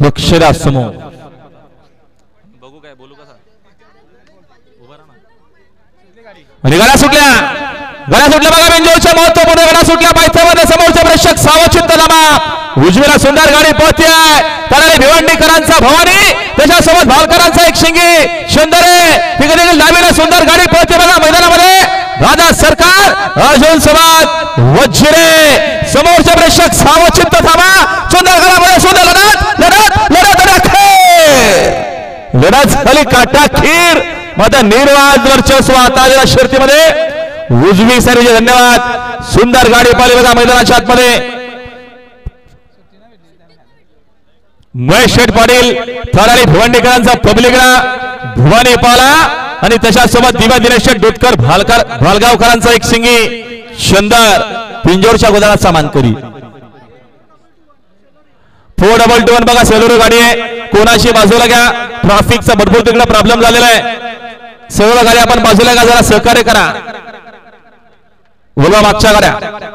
लक्ष द्या समोर बघू काय बोलू कसा उभा राहा आणि गाड्या सुटल्या बघा बिंजोरच्या महत्वपूर्ण गाड्या सुटल्या पायथ्यामध्ये समोरचे प्रेक्षक सावचित्त जमा उजवीला सुंदर गाडी पळते त्याला भिवंडीकरांचा भवानी त्याच्यासोबत भालकरांचा एक शिंगी सुंदरे तिकडे डावीला सुंदर गाडी पळते बघा मैदानामध्ये राजा सरकार अर्जुन सोबत वज्रे समोरचे प्रेक्षक सावचित्त थांबा सुंदर गाड्यामध्ये सुंदर लढत झाली काटा खीर मध्ये निर्वाद वर्चस्व आता शर्तीमध्ये उजवी सारीचे धन्यवाद सुंदर गाडी पाहिली बघा मैदानाच्या आतमध्ये महेश शेठ पाटील थराळी भिवंडीकरांचा पब्लिकला भुवानी पाला आणि त्याच्यासोबत दिव्या दिनेश शेठ डोतकर भालगावकरांचा एक सिंगी सुंदर पिंजोरच्या गोदानाचा मानकरी 4-2-1 बघा सेलोरो गाडी आहे कोणाशी बाजूला घ्या ट्रॅफिकचा भरपूर तिकडे प्रॉब्लेम झालेला आहे सेलोरो गाडी आपण बाजूला घ्या जरा सहकार्य करा बोलवा मागच्या गाड्या